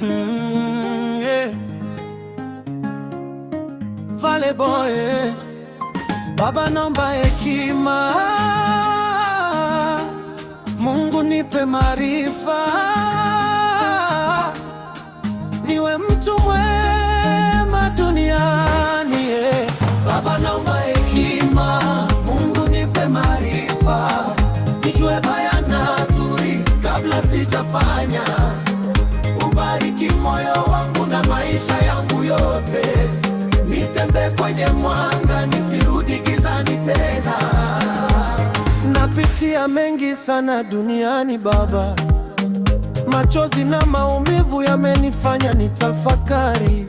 Yeah. Vale boy, yeah. Baba naomba hekima, Mungu nipe maarifa, niwe mtu mwema duniani, yeah. Baba naomba hekima, Mungu nipe maarifa, nijue baya na zuri kabla sijafanya. Ubariki moyo wangu na maisha yangu yote, nitembee kwenye mwanga, nisirudi gizani tena. Napitia mengi sana duniani Baba, machozi na maumivu yamenifanya nitafakari.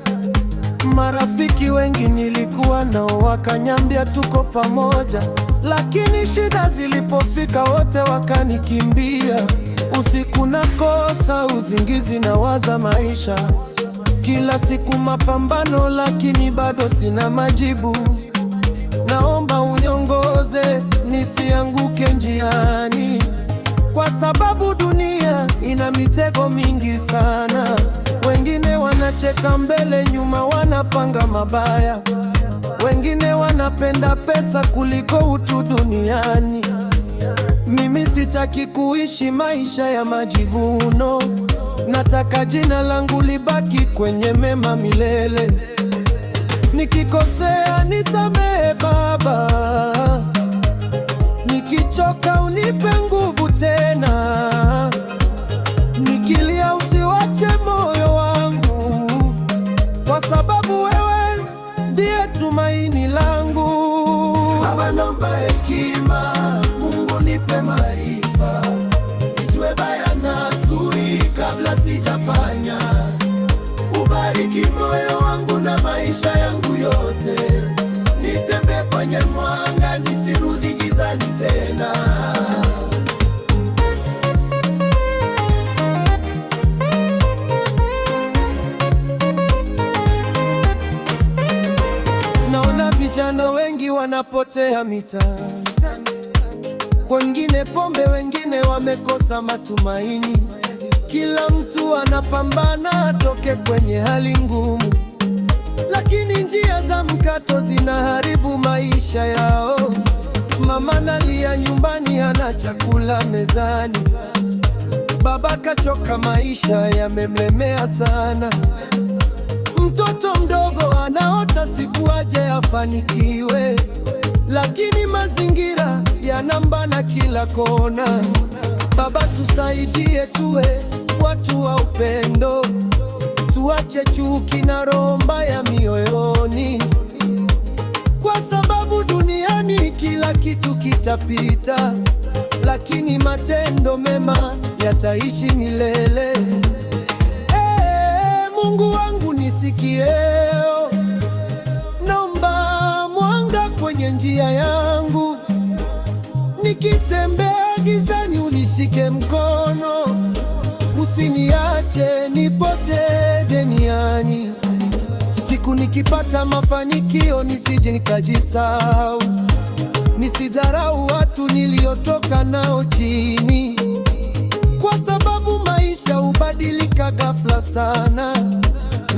Marafiki wengi nilikuwa nao wakaniambia tuko pamoja, lakini shida zilipofika wote wakanikimbia. Usiku nakosa usingizi, nawaza maisha, kila siku mapambano, lakini bado sina majibu. Naomba uniongoze nisianguke njiani, kwa sababu dunia ina mitego mingi sana. Wengine wanacheka mbele, nyuma wanapanga mabaya. Wengine wanapenda pesa kuliko utu duniani. Mimi sitaki kuishi maisha ya majivuno, nataka jina langu libaki kwenye mema milele. Nikikosea nisamehe Baba, nikichoka unipe nguvu tena, nikilia usiwache moyo wangu, kwa sababu wewe ndiye tumaini langu. Baba naomba hekima, Mungu nipe maarifa, nijue baya na zuri kabla sijafanya. Ubariki moyo wangu na maisha yangu yote, nitembee kwenye mwanga, nisirudi gizani tena. Naona vijana wengi wanapotea mitaani, wengine pombe, wengine wamekosa matumaini. Kila mtu anapambana atoke kwenye hali ngumu, lakini njia za mkato zinaharibu maisha yao. Mama nalia nyumbani, hana chakula mezani. Baba kachoka, maisha yamemlemea sana. Mtoto mdogo anaota siku aje afanikiwe, lakini mazingira yanambana kila kona. Baba tusaidie, tuwe watu wa upendo, tuache chuki na roho mbaya mioyoni, kwa sababu duniani kila kitu kitapita, lakini matendo mema yataishi milele. Mungu wangu nisikie, naomba mwanga kwenye njia yangu, nikitembea gizani unishike mkono, usiniache nipotee duniani. Siku nikipata mafanikio nisije nikajisahau, nisidharau watu niliotoka nao chini, kwa sababu maisha hubadilika ghafla sana.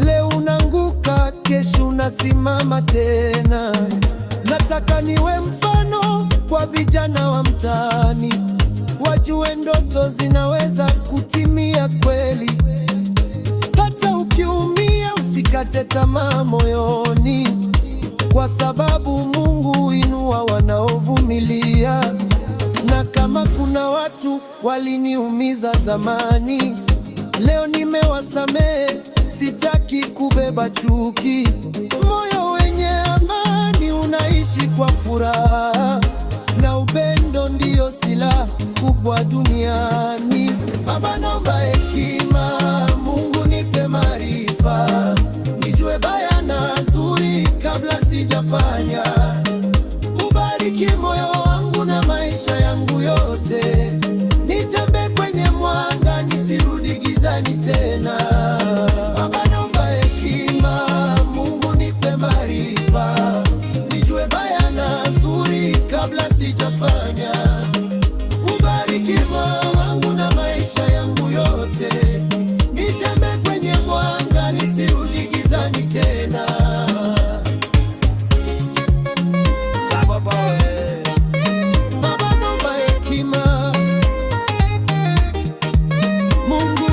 Leo unaanguka, kesho unasimama tena. Nataka niwe mfano kwa vijana wa mtaani, wajue ndoto zinaweza kutimia kweli. Hata ukiumia usikate tamaa moyoni, kwa sababu Mungu huinua wanaovumilia. Na kama kuna watu waliniumiza zamani, leo nimewasamehe, sitaki kubeba chuki. Moyo wenye amani unaishi kwa furaha, na upendo ndiyo silaha kubwa duniani. Baba naomba hekima, Mungu nipe maarifa, nijue baya na zuri kabla sijafanya. Ubariki moyo wangu na maisha yangu yote, nitembee kwenye mwanga, nisirudi gizani tena. Baba naomba hekima, Mungu nipe maarifa, nijue baya na zuri kabla sijafanya. Ubariki moyo wangu na maisha yangu yote, Mungu